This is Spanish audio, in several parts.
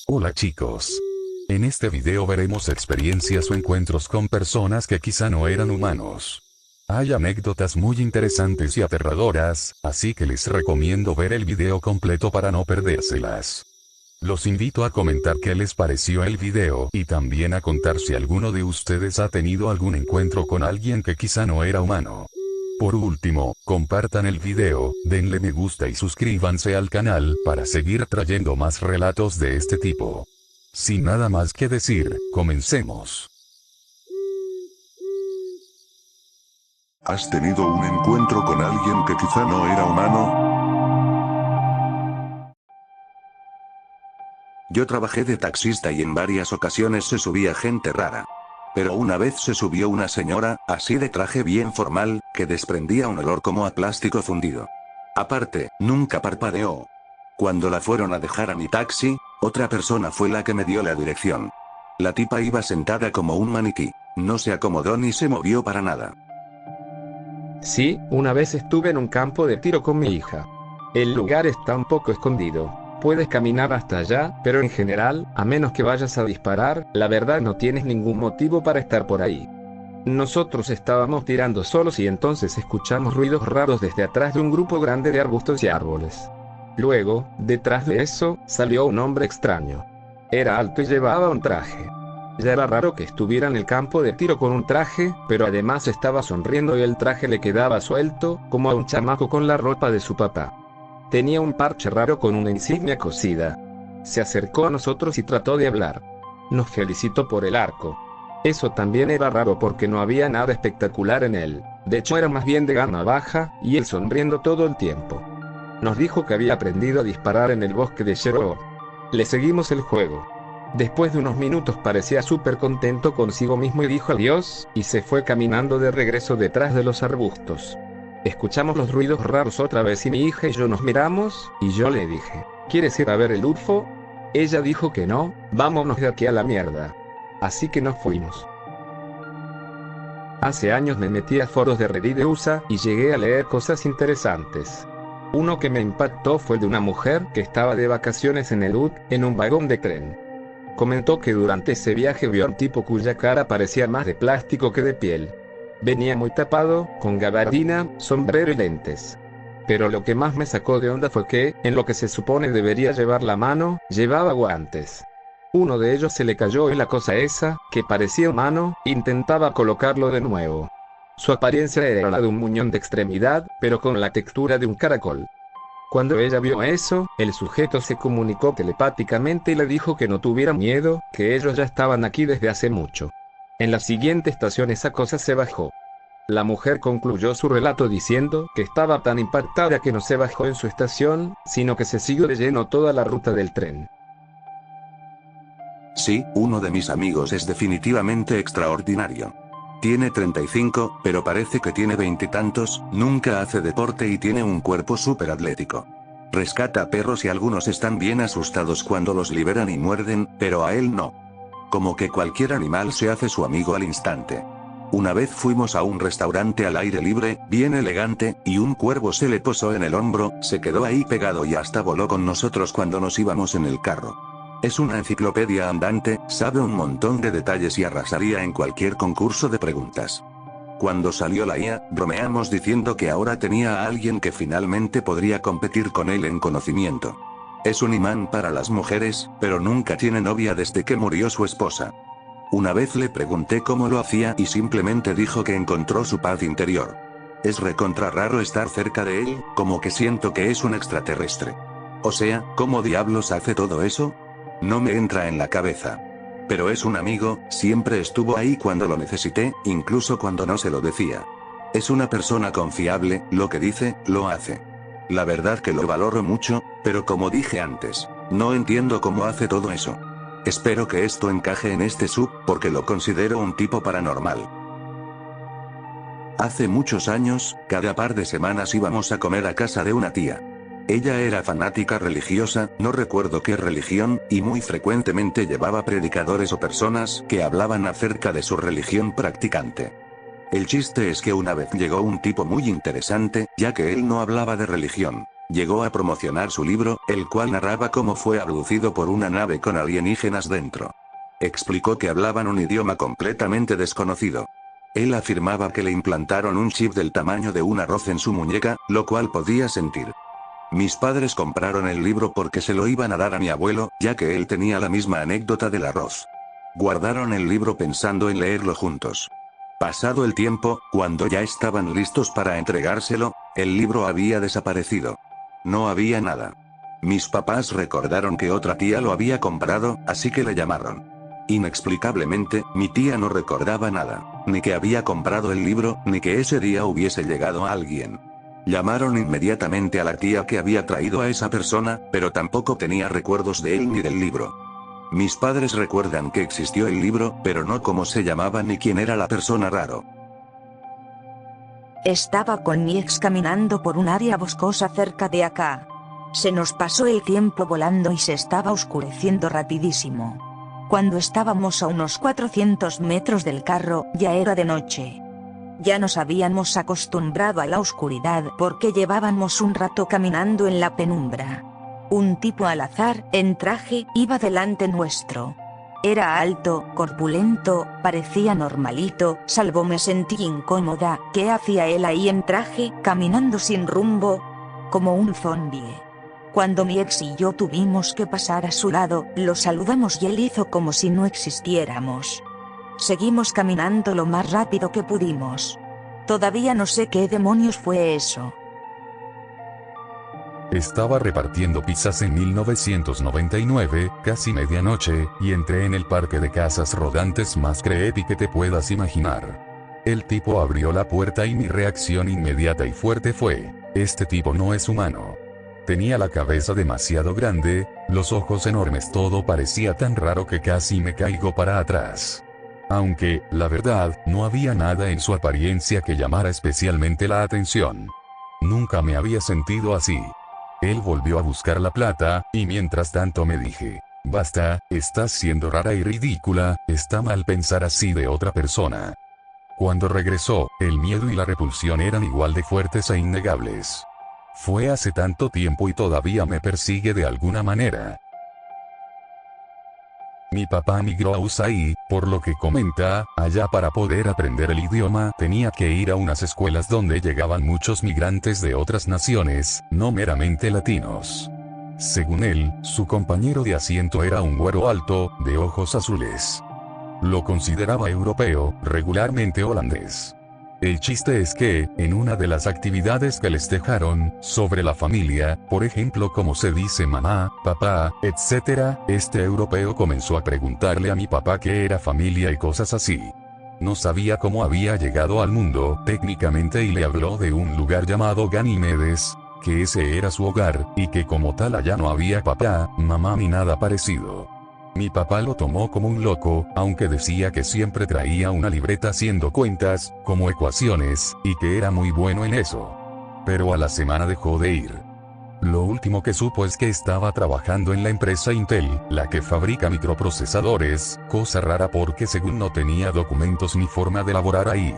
Hola chicos. En este video veremos experiencias o encuentros con personas que quizá no eran humanos. Hay anécdotas muy interesantes y aterradoras, así que les recomiendo ver el video completo para no perdérselas. Los invito a comentar qué les pareció el video y también a contar si alguno de ustedes ha tenido algún encuentro con alguien que quizá no era humano. Por último, compartan el video, denle me gusta y suscríbanse al canal para seguir trayendo más relatos de este tipo. Sin nada más que decir, comencemos. ¿Has tenido un encuentro con alguien que quizá no era humano? Yo trabajé de taxista y en varias ocasiones se subía gente rara. Pero una vez se subió una señora, así de traje bien formal, que desprendía un olor como a plástico fundido. Aparte, nunca parpadeó. Cuando la fueron a dejar a mi taxi, otra persona fue la que me dio la dirección. La tipa iba sentada como un maniquí. No se acomodó ni se movió para nada. Sí, una vez estuve en un campo de tiro con mi hija. El lugar está un poco escondido. Puedes caminar hasta allá, pero en general, a menos que vayas a disparar, la verdad no tienes ningún motivo para estar por ahí. Nosotros estábamos tirando solos y entonces escuchamos ruidos raros desde atrás de un grupo grande de arbustos y árboles. Luego, detrás de eso, salió un hombre extraño. Era alto y llevaba un traje. Ya era raro que estuviera en el campo de tiro con un traje, pero además estaba sonriendo y el traje le quedaba suelto, como a un chamaco con la ropa de su papá. Tenía un parche raro con una insignia cosida. Se acercó a nosotros y trató de hablar. Nos felicitó por el arco. Eso también era raro porque no había nada espectacular en él. De hecho era más bien de gama baja, y él sonriendo todo el tiempo. Nos dijo que había aprendido a disparar en el bosque de Sherwood. Le seguimos el juego. Después de unos minutos parecía súper contento consigo mismo y dijo adiós, y se fue caminando de regreso detrás de los arbustos. Escuchamos los ruidos raros otra vez y mi hija y yo nos miramos, y yo le dije, ¿quieres ir a ver el UFO? Ella dijo que no, vámonos de aquí a la mierda. Así que nos fuimos. Hace años me metí a foros de Reddit de USA y llegué a leer cosas interesantes. Uno que me impactó fue el de una mujer que estaba de vacaciones en el UD, en un vagón de tren. Comentó que durante ese viaje vio a un tipo cuya cara parecía más de plástico que de piel. Venía muy tapado, con gabardina, sombrero y lentes. Pero lo que más me sacó de onda fue que, en lo que se supone debería llevar la mano, llevaba guantes. Uno de ellos se le cayó y la cosa esa, que parecía humano, intentaba colocarlo de nuevo. Su apariencia era la de un muñón de extremidad, pero con la textura de un caracol. Cuando ella vio eso, el sujeto se comunicó telepáticamente y le dijo que no tuviera miedo, que ellos ya estaban aquí desde hace mucho. En la siguiente estación esa cosa se bajó. La mujer concluyó su relato diciendo que estaba tan impactada que no se bajó en su estación, sino que se siguió de lleno toda la ruta del tren. Sí, uno de mis amigos es definitivamente extraordinario. Tiene 35, pero parece que tiene 20 y tantos, nunca hace deporte y tiene un cuerpo súper atlético. Rescata perros y algunos están bien asustados cuando los liberan y muerden, pero a él no. Como que cualquier animal se hace su amigo al instante. Una vez fuimos a un restaurante al aire libre, bien elegante, y un cuervo se le posó en el hombro, se quedó ahí pegado y hasta voló con nosotros cuando nos íbamos en el carro. Es una enciclopedia andante, sabe un montón de detalles y arrasaría en cualquier concurso de preguntas. Cuando salió la IA, bromeamos diciendo que ahora tenía a alguien que finalmente podría competir con él en conocimiento. Es un imán para las mujeres, pero nunca tiene novia desde que murió su esposa. Una vez le pregunté cómo lo hacía y simplemente dijo que encontró su paz interior. Es recontra raro estar cerca de él, como que siento que es un extraterrestre. O sea, ¿cómo diablos hace todo eso? No me entra en la cabeza. Pero es un amigo, siempre estuvo ahí cuando lo necesité, incluso cuando no se lo decía. Es una persona confiable, lo que dice, lo hace. La verdad que lo valoro mucho, pero como dije antes, no entiendo cómo hace todo eso. Espero que esto encaje en este sub, porque lo considero un tipo paranormal. Hace muchos años, cada par de semanas íbamos a comer a casa de una tía. Ella era fanática religiosa, no recuerdo qué religión, y muy frecuentemente llevaba predicadores o personas que hablaban acerca de su religión practicante. El chiste es que una vez llegó un tipo muy interesante, ya que él no hablaba de religión. Llegó a promocionar su libro, el cual narraba cómo fue abducido por una nave con alienígenas dentro. Explicó que hablaban un idioma completamente desconocido. Él afirmaba que le implantaron un chip del tamaño de un arroz en su muñeca, lo cual podía sentir. Mis padres compraron el libro porque se lo iban a dar a mi abuelo, ya que él tenía la misma anécdota del arroz. Guardaron el libro pensando en leerlo juntos. Pasado el tiempo, cuando ya estaban listos para entregárselo, el libro había desaparecido. No había nada. Mis papás recordaron que otra tía lo había comprado, así que le llamaron. Inexplicablemente, mi tía no recordaba nada, ni que había comprado el libro, ni que ese día hubiese llegado a alguien. Llamaron inmediatamente a la tía que había traído a esa persona, pero tampoco tenía recuerdos de él ni del libro. Mis padres recuerdan que existió el libro, pero no cómo se llamaba ni quién era la persona raro. Estaba con mi ex caminando por un área boscosa cerca de acá. Se nos pasó el tiempo volando y se estaba oscureciendo rapidísimo. Cuando estábamos a unos 400 metros del carro, ya era de noche. Ya nos habíamos acostumbrado a la oscuridad porque llevábamos un rato caminando en la penumbra. Un tipo al azar, en traje, iba delante nuestro. Era alto, corpulento, parecía normalito, salvo me sentí incómoda. ¿Qué hacía él ahí en traje, caminando sin rumbo? Como un zombie. Cuando mi ex y yo tuvimos que pasar a su lado, lo saludamos y él hizo como si no existiéramos. Seguimos caminando lo más rápido que pudimos. Todavía no sé qué demonios fue eso. Estaba repartiendo pizzas en 1999, casi medianoche, y entré en el parque de casas rodantes más creepy que te puedas imaginar. El tipo abrió la puerta y mi reacción inmediata y fuerte fue: este tipo no es humano. Tenía la cabeza demasiado grande, los ojos enormes, todo parecía tan raro que casi me caigo para atrás. Aunque, la verdad, no había nada en su apariencia que llamara especialmente la atención. Nunca me había sentido así. Él volvió a buscar la plata, y mientras tanto me dije: basta, estás siendo rara y ridícula, está mal pensar así de otra persona. Cuando regresó, el miedo y la repulsión eran igual de fuertes e innegables. Fue hace tanto tiempo y todavía me persigue de alguna manera. Mi papá migró a USAID, por lo que comenta, allá para poder aprender el idioma tenía que ir a unas escuelas donde llegaban muchos migrantes de otras naciones, no meramente latinos. Según él, su compañero de asiento era un güero alto, de ojos azules. Lo consideraba europeo, regularmente holandés. El chiste es que, en una de las actividades que les dejaron, sobre la familia, por ejemplo como se dice mamá, papá, etc., este europeo comenzó a preguntarle a mi papá qué era familia y cosas así. No sabía cómo había llegado al mundo, técnicamente, y le habló de un lugar llamado Ganímedes, que ese era su hogar, y que como tal allá no había papá, mamá ni nada parecido. Mi papá lo tomó como un loco, aunque decía que siempre traía una libreta haciendo cuentas, como ecuaciones, y que era muy bueno en eso. Pero a la semana dejó de ir. Lo último que supo es que estaba trabajando en la empresa Intel, la que fabrica microprocesadores, cosa rara porque según no tenía documentos ni forma de laborar ahí.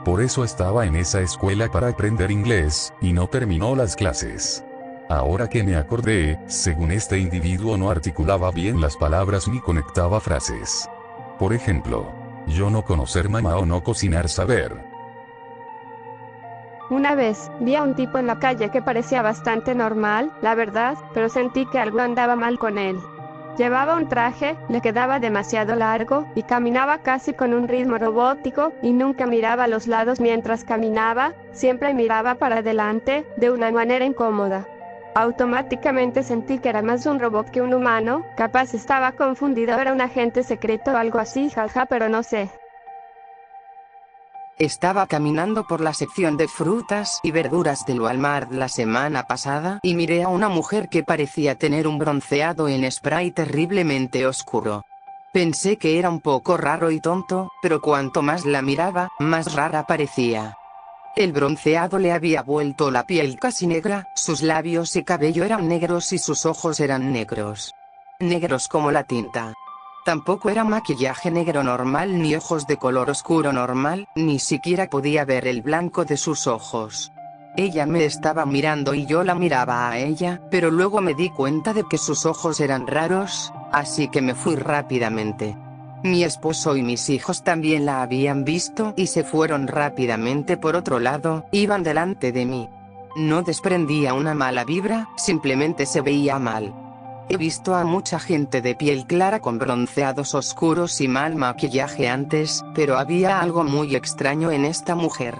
Por eso estaba en esa escuela para aprender inglés, y no terminó las clases. Ahora que me acordé, según este individuo no articulaba bien las palabras ni conectaba frases. Por ejemplo, yo no conocer mamá o no cocinar saber. Una vez, vi a un tipo en la calle que parecía bastante normal, la verdad, pero sentí que algo andaba mal con él. Llevaba un traje, le quedaba demasiado largo, y caminaba casi con un ritmo robótico, y nunca miraba a los lados mientras caminaba, siempre miraba para adelante, de una manera incómoda. Automáticamente sentí que era más un robot que un humano, capaz estaba confundido, era un agente secreto o algo así, jaja, pero no sé. Estaba caminando por la sección de frutas y verduras del Walmart la semana pasada y miré a una mujer que parecía tener un bronceado en spray terriblemente oscuro. Pensé que era un poco raro y tonto, pero cuanto más la miraba, más rara parecía. El bronceado le había vuelto la piel casi negra, sus labios y cabello eran negros y sus ojos eran negros. Negros como la tinta. Tampoco era maquillaje negro normal ni ojos de color oscuro normal, ni siquiera podía ver el blanco de sus ojos. Ella me estaba mirando y yo la miraba a ella, pero luego me di cuenta de que sus ojos eran raros, así que me fui rápidamente. Mi esposo y mis hijos también la habían visto y se fueron rápidamente por otro lado, iban delante de mí. No desprendía una mala vibra, simplemente se veía mal. He visto a mucha gente de piel clara con bronceados oscuros y mal maquillaje antes, pero había algo muy extraño en esta mujer.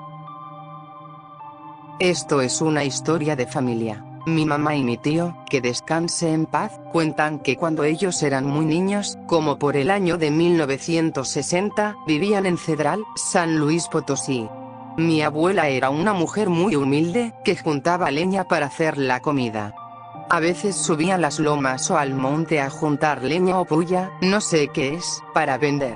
Esto es una historia de familia. Mi mamá y mi tío, que descanse en paz, cuentan que cuando ellos eran muy niños, como por el año de 1960, vivían en Cedral, San Luis Potosí. Mi abuela era una mujer muy humilde, que juntaba leña para hacer la comida. A veces subía a las lomas o al monte a juntar leña o puya, no sé qué es, para vender.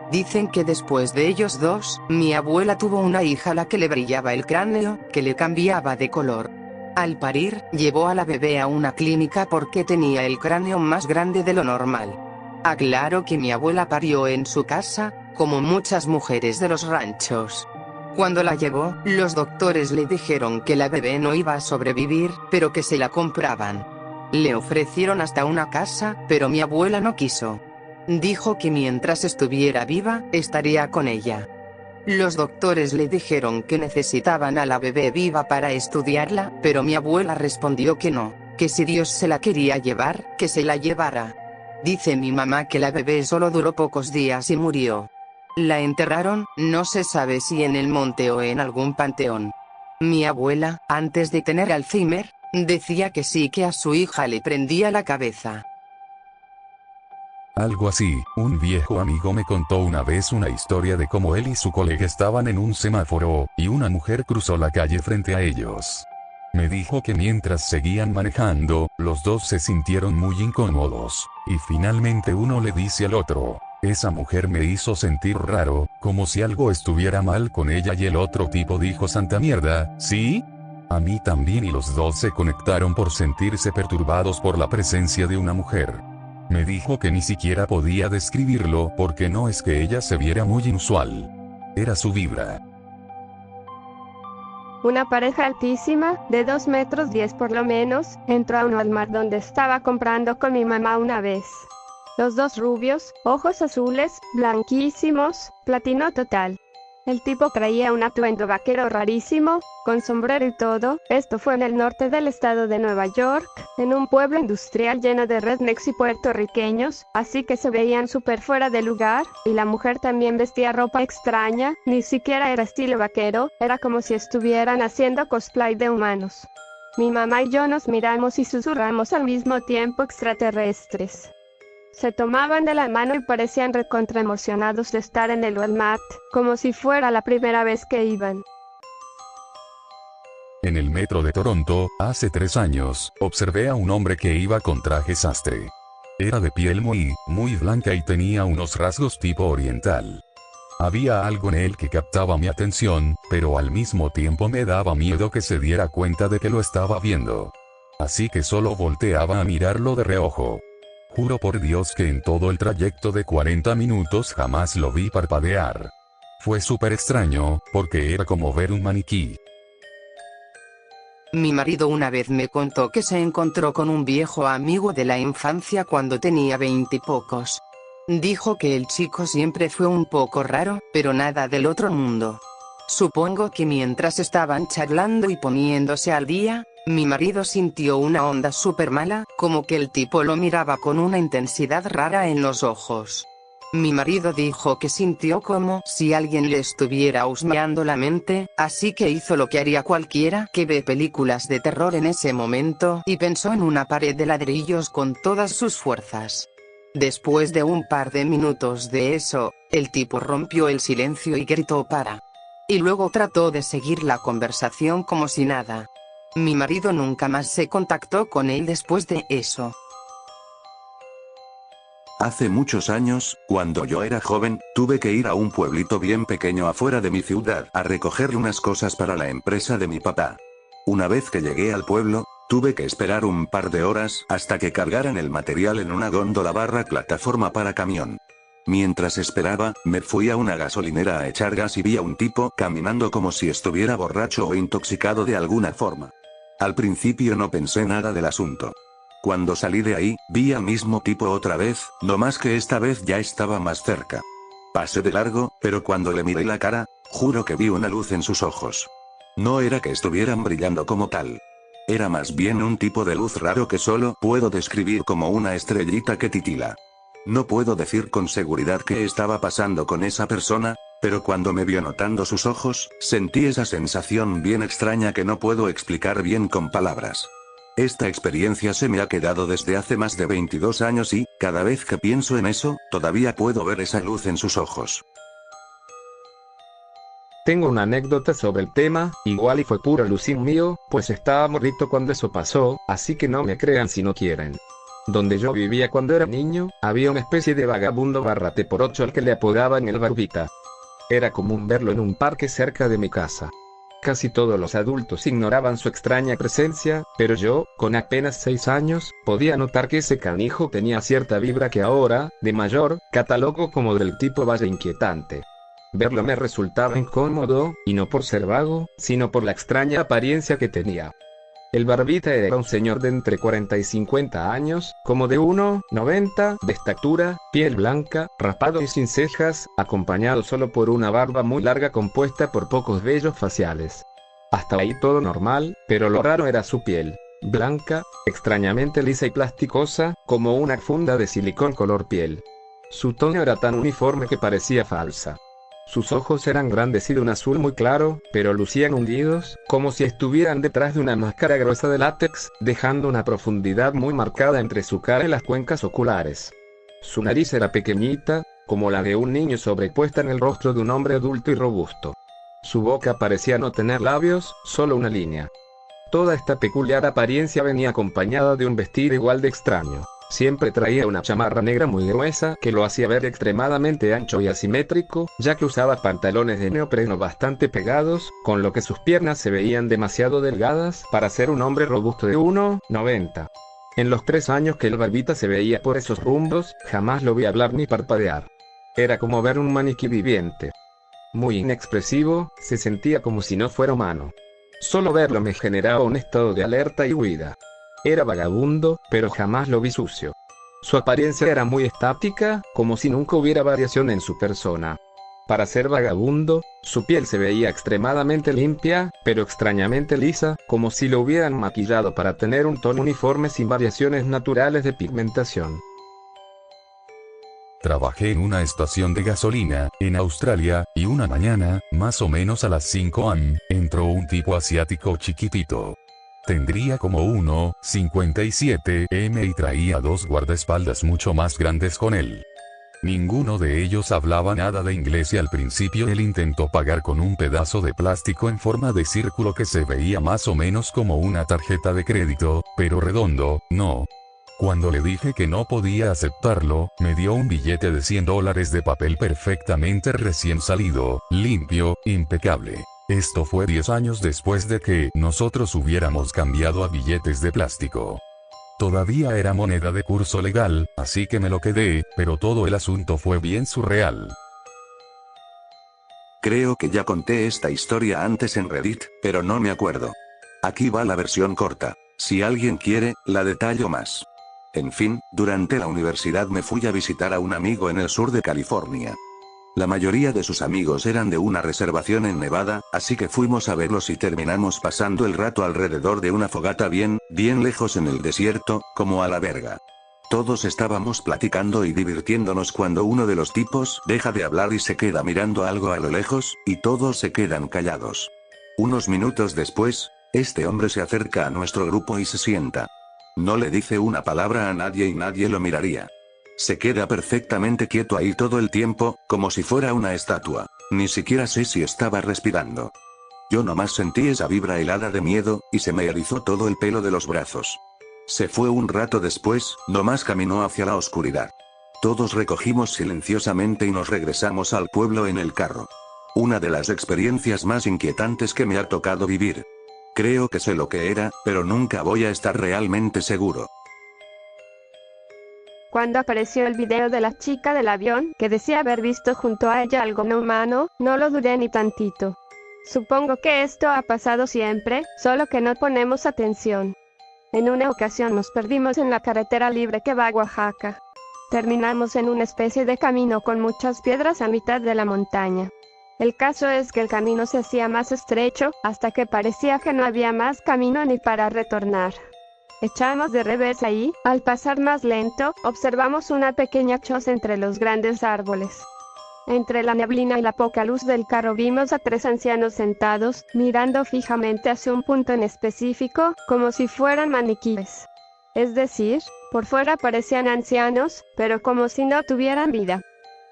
Dicen que después de ellos dos, mi abuela tuvo una hija a la que le brillaba el cráneo, que le cambiaba de color. Al parir, llevó a la bebé a una clínica porque tenía el cráneo más grande de lo normal. Aclaro que mi abuela parió en su casa, como muchas mujeres de los ranchos. Cuando la llevó, los doctores le dijeron que la bebé no iba a sobrevivir, pero que se la compraban. Le ofrecieron hasta una casa, pero mi abuela no quiso. Dijo que mientras estuviera viva, estaría con ella. Los doctores le dijeron que necesitaban a la bebé viva para estudiarla, pero mi abuela respondió que no, que si Dios se la quería llevar, que se la llevara. Dice mi mamá que la bebé solo duró pocos días y murió. La enterraron, no se sabe si en el monte o en algún panteón. Mi abuela, antes de tener Alzheimer, decía que sí, que a su hija le prendía la cabeza. Algo así, un viejo amigo me contó una vez una historia de cómo él y su colega estaban en un semáforo, y una mujer cruzó la calle frente a ellos. Me dijo que mientras seguían manejando, los dos se sintieron muy incómodos, y finalmente uno le dice al otro: esa mujer me hizo sentir raro, como si algo estuviera mal con ella, y el otro tipo dijo: santa mierda, ¿sí? A mí también, y los dos se conectaron por sentirse perturbados por la presencia de una mujer. Me dijo que ni siquiera podía describirlo porque no es que ella se viera muy inusual. Era su vibra. Una pareja altísima, de 2 metros 10 por lo menos, entró a un Walmart donde estaba comprando con mi mamá una vez. Los dos rubios, ojos azules, blanquísimos, platino total. El tipo traía un atuendo vaquero rarísimo, con sombrero y todo. Esto fue en el norte del estado de Nueva York, en un pueblo industrial lleno de rednecks y puertorriqueños, así que se veían súper fuera de lugar, y la mujer también vestía ropa extraña, ni siquiera era estilo vaquero, era como si estuvieran haciendo cosplay de humanos. Mi mamá y yo nos miramos y susurramos al mismo tiempo: extraterrestres. Se tomaban de la mano y parecían recontra emocionados de estar en el Walmart, como si fuera la primera vez que iban. En el metro de Toronto, hace 3 años, observé a un hombre que iba con traje sastre. Era de piel muy blanca y tenía unos rasgos tipo oriental. Había algo en él que captaba mi atención, pero al mismo tiempo me daba miedo que se diera cuenta de que lo estaba viendo. Así que solo volteaba a mirarlo de reojo. Juro por Dios que en todo el trayecto de 40 minutos jamás lo vi parpadear. Fue súper extraño, porque era como ver un maniquí. Mi marido una vez me contó que se encontró con un viejo amigo de la infancia cuando tenía 20 y pocos. Dijo que el chico siempre fue un poco raro, pero nada del otro mundo. Supongo que mientras estaban charlando y poniéndose al día, mi marido sintió una onda súper mala, como que el tipo lo miraba con una intensidad rara en los ojos. Mi marido dijo que sintió como si alguien le estuviera husmeando la mente, así que hizo lo que haría cualquiera que ve películas de terror en ese momento, y pensó en una pared de ladrillos con todas sus fuerzas. Después de un par de minutos de eso, el tipo rompió el silencio y gritó: para. Y luego trató de seguir la conversación como si nada. Mi marido nunca más se contactó con él después de eso. Hace muchos años, cuando yo era joven, tuve que ir a un pueblito bien pequeño afuera de mi ciudad a recoger unas cosas para la empresa de mi papá. Una vez que llegué al pueblo, tuve que esperar un par de horas hasta que cargaran el material en una góndola / plataforma para camión. Mientras esperaba, me fui a una gasolinera a echar gas y vi a un tipo caminando como si estuviera borracho o intoxicado de alguna forma. Al principio no pensé nada del asunto. Cuando salí de ahí, vi al mismo tipo otra vez, no más que esta vez ya estaba más cerca. Pasé de largo, pero cuando le miré la cara, juro que vi una luz en sus ojos. No era que estuvieran brillando como tal. Era más bien un tipo de luz raro que solo puedo describir como una estrellita que titila. No puedo decir con seguridad qué estaba pasando con esa persona, pero cuando me vio notando sus ojos, sentí esa sensación bien extraña que no puedo explicar bien con palabras. Esta experiencia se me ha quedado desde hace más de 22 años y, cada vez que pienso en eso, todavía puedo ver esa luz en sus ojos. Tengo una anécdota sobre el tema, igual y fue puro alucin mío, pues estaba morrito cuando eso pasó, así que no me crean si no quieren. Donde yo vivía cuando era niño, había una especie de vagabundo barra T por 8 al que le apodaban el Barbita. Era común verlo en un parque cerca de mi casa. Casi todos los adultos ignoraban su extraña presencia, pero yo, con apenas 6 años, podía notar que ese canijo tenía cierta vibra que ahora, de mayor, catalogo como del tipo vaya inquietante. Verlo me resultaba incómodo, y no por ser vago, sino por la extraña apariencia que tenía. El Barbita era un señor de entre 40 y 50 años, como de 1,90 de estatura, piel blanca, rapado y sin cejas, acompañado solo por una barba muy larga compuesta por pocos vellos faciales. Hasta ahí todo normal, pero lo raro era su piel, blanca, extrañamente lisa y plasticosa, como una funda de silicón color piel. Su tono era tan uniforme que parecía falsa. Sus ojos eran grandes y de un azul muy claro, pero lucían hundidos, como si estuvieran detrás de una máscara gruesa de látex, dejando una profundidad muy marcada entre su cara y las cuencas oculares. Su nariz era pequeñita, como la de un niño sobrepuesta en el rostro de un hombre adulto y robusto. Su boca parecía no tener labios, solo una línea. Toda esta peculiar apariencia venía acompañada de un vestido igual de extraño. Siempre traía una chamarra negra muy gruesa que lo hacía ver extremadamente ancho y asimétrico, ya que usaba pantalones de neopreno bastante pegados, con lo que sus piernas se veían demasiado delgadas para ser un hombre robusto de 1,90. En los 3 años que el Barbita se veía por esos rumbos, jamás lo vi hablar ni parpadear. Era como ver un maniquí viviente. Muy inexpresivo, se sentía como si no fuera humano. Solo verlo me generaba un estado de alerta y huida. Era vagabundo, pero jamás lo vi sucio. Su apariencia era muy estática, como si nunca hubiera variación en su persona. Para ser vagabundo, su piel se veía extremadamente limpia, pero extrañamente lisa, como si lo hubieran maquillado para tener un tono uniforme sin variaciones naturales de pigmentación. Trabajé en una estación de gasolina, en Australia, y una mañana, más o menos a las 5 am, entró un tipo asiático chiquitito. Tendría como 1,57 m y traía 2 guardaespaldas mucho más grandes con él. Ninguno de ellos hablaba nada de inglés y al principio él intentó pagar con un pedazo de plástico en forma de círculo que se veía más o menos como una tarjeta de crédito, pero redondo, no. Cuando le dije que no podía aceptarlo, me dio un billete de $100 de papel perfectamente recién salido, limpio, impecable. Esto fue 10 años después de que nosotros hubiéramos cambiado a billetes de plástico. Todavía era moneda de curso legal, así que me lo quedé, pero todo el asunto fue bien surreal. Creo que ya conté esta historia antes en Reddit, pero no me acuerdo. Aquí va la versión corta. Si alguien quiere, la detallo más. En fin, durante la universidad me fui a visitar a un amigo en el sur de California. La mayoría de sus amigos eran de una reservación en Nevada, así que fuimos a verlos y terminamos pasando el rato alrededor de una fogata bien lejos en el desierto, como a la verga. Todos estábamos platicando y divirtiéndonos cuando uno de los tipos deja de hablar y se queda mirando algo a lo lejos, y todos se quedan callados. Unos minutos después, este hombre se acerca a nuestro grupo y se sienta. No le dice una palabra a nadie y nadie lo miraría. Se queda perfectamente quieto ahí todo el tiempo, como si fuera una estatua. Ni siquiera sé si estaba respirando. Yo nomás sentí esa vibra helada de miedo, y se me erizó todo el pelo de los brazos. Se fue un rato después, nomás caminó hacia la oscuridad. Todos recogimos silenciosamente y nos regresamos al pueblo en el carro. Una de las experiencias más inquietantes que me ha tocado vivir. Creo que sé lo que era, pero nunca voy a estar realmente seguro. Cuando apareció el video de la chica del avión, que decía haber visto junto a ella algo no humano, no lo dudé ni tantito. Supongo que esto ha pasado siempre, solo que no ponemos atención. En una ocasión nos perdimos en la carretera libre que va a Oaxaca. Terminamos en una especie de camino con muchas piedras a mitad de la montaña. El caso es que el camino se hacía más estrecho, hasta que parecía que no había más camino ni para retornar. Echamos de reversa y, al pasar más lento, observamos una pequeña choza entre los grandes árboles. Entre la neblina y la poca luz del carro vimos a 3 ancianos sentados, mirando fijamente hacia un punto en específico, como si fueran maniquíes. Es decir, por fuera parecían ancianos, pero como si no tuvieran vida.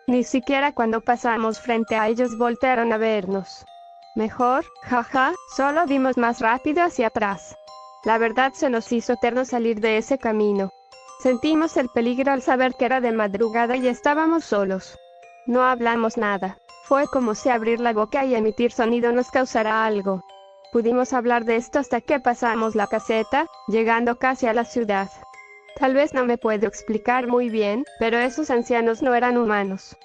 Ni siquiera cuando pasamos frente a ellos voltearon a vernos. Mejor, jaja, solo vimos más rápido hacia atrás. La verdad se nos hizo eterno salir de ese camino. Sentimos el peligro al saber que era de madrugada y estábamos solos. No hablamos nada. Fue como si abrir la boca y emitir sonido nos causara algo. Pudimos hablar de esto hasta que pasamos la caseta, llegando casi a la ciudad. Tal vez no me puedo explicar muy bien, pero esos ancianos no eran humanos.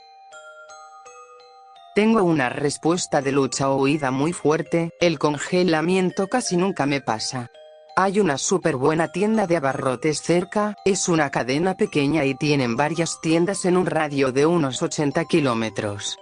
Tengo una respuesta de lucha o huida muy fuerte, el congelamiento casi nunca me pasa. Hay una súper buena tienda de abarrotes cerca, es una cadena pequeña y tienen varias tiendas en un radio de unos 80 kilómetros.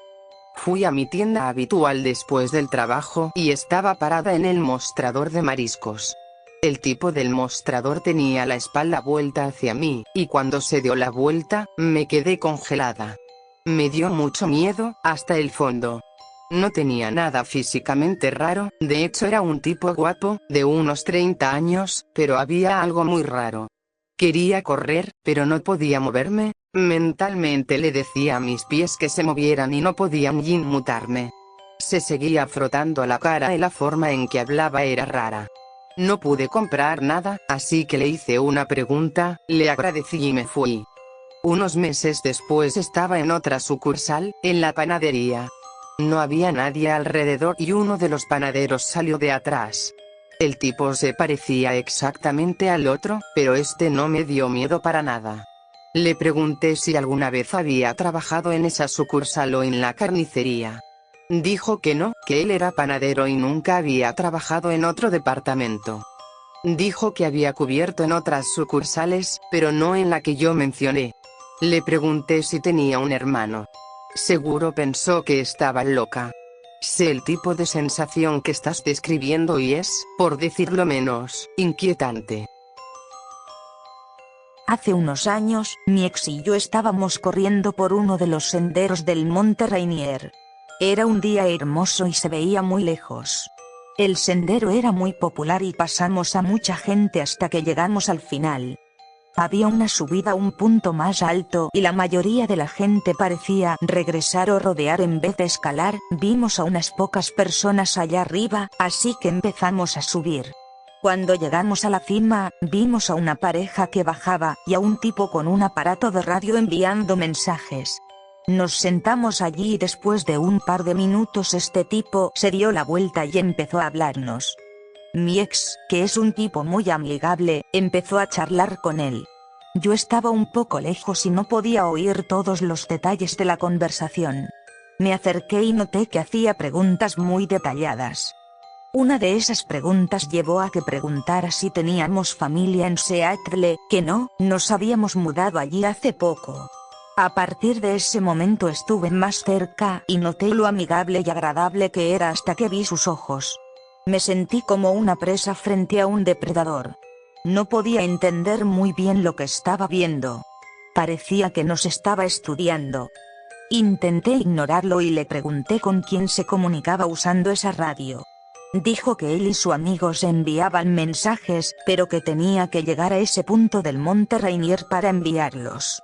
Fui a mi tienda habitual después del trabajo y estaba parada en el mostrador de mariscos. El tipo del mostrador tenía la espalda vuelta hacia mí, y cuando se dio la vuelta, me quedé congelada. Me dio mucho miedo, hasta el fondo. No tenía nada físicamente raro, de hecho era un tipo guapo, de unos 30 años, pero había algo muy raro. Quería correr, pero no podía moverme, mentalmente le decía a mis pies que se movieran y no podían inmutarme. Se seguía frotando la cara y la forma en que hablaba era rara. No pude comprar nada, así que le hice una pregunta, le agradecí y me fui. Unos meses después estaba en otra sucursal, en la panadería. No había nadie alrededor y uno de los panaderos salió de atrás. El tipo se parecía exactamente al otro, pero este no me dio miedo para nada. Le pregunté si alguna vez había trabajado en esa sucursal o en la carnicería. Dijo que no, que él era panadero y nunca había trabajado en otro departamento. Dijo que había cubierto en otras sucursales, pero no en la que yo mencioné. Le pregunté si tenía un hermano. Seguro pensó que estaba loca. Sé el tipo de sensación que estás describiendo y es, por decirlo menos, inquietante. Hace unos años, mi ex y yo estábamos corriendo por uno de los senderos del Monte Rainier. Era un día hermoso y se veía muy lejos. El sendero era muy popular y pasamos a mucha gente hasta que llegamos al final. Había una subida a un punto más alto y la mayoría de la gente parecía regresar o rodear en vez de escalar. Vimos a unas pocas personas allá arriba, así que empezamos a subir. Cuando llegamos a la cima, vimos a una pareja que bajaba y a un tipo con un aparato de radio enviando mensajes. Nos sentamos allí y después de un par de minutos este tipo se dio la vuelta y empezó a hablarnos. Mi ex, que es un tipo muy amigable, empezó a charlar con él. Yo estaba un poco lejos y no podía oír todos los detalles de la conversación. Me acerqué y noté que hacía preguntas muy detalladas. Una de esas preguntas llevó a que preguntara si teníamos familia en Seattle, que no, nos habíamos mudado allí hace poco. A partir de ese momento estuve más cerca y noté lo amigable y agradable que era hasta que vi sus ojos. Me sentí como una presa frente a un depredador. No podía entender muy bien lo que estaba viendo. Parecía que nos estaba estudiando. Intenté ignorarlo y le pregunté con quién se comunicaba usando esa radio. Dijo que él y su amigo se enviaban mensajes, pero que tenía que llegar a ese punto del Monte Rainier para enviarlos.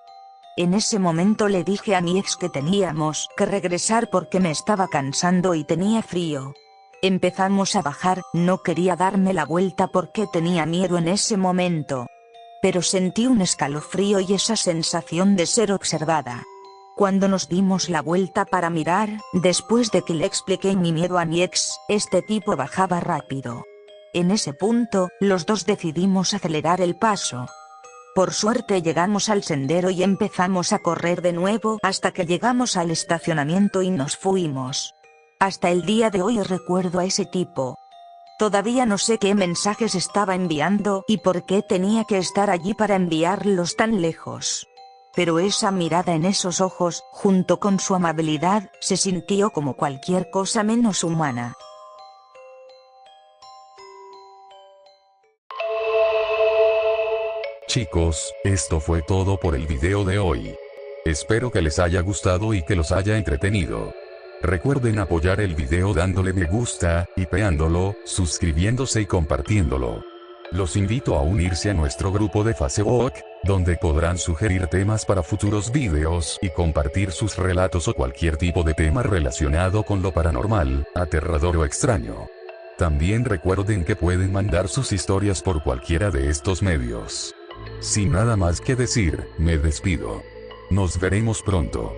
En ese momento le dije a mi ex que teníamos que regresar porque me estaba cansando y tenía frío. Empezamos a bajar, no quería darme la vuelta porque tenía miedo en ese momento. Pero sentí un escalofrío y esa sensación de ser observada. Cuando nos dimos la vuelta para mirar, después de que le expliqué mi miedo a mi ex, este tipo bajaba rápido. En ese punto, los dos decidimos acelerar el paso. Por suerte llegamos al sendero y empezamos a correr de nuevo hasta que llegamos al estacionamiento y nos fuimos. Hasta el día de hoy recuerdo a ese tipo. Todavía no sé qué mensajes estaba enviando y por qué tenía que estar allí para enviarlos tan lejos. Pero esa mirada en esos ojos, junto con su amabilidad, se sintió como cualquier cosa menos humana. Chicos, esto fue todo por el video de hoy. Espero que les haya gustado y que los haya entretenido. Recuerden apoyar el video dándole me gusta, hipeándolo, suscribiéndose y compartiéndolo. Los invito a unirse a nuestro grupo de Facebook, donde podrán sugerir temas para futuros videos y compartir sus relatos o cualquier tipo de tema relacionado con lo paranormal, aterrador o extraño. También recuerden que pueden mandar sus historias por cualquiera de estos medios. Sin nada más que decir, me despido. Nos veremos pronto.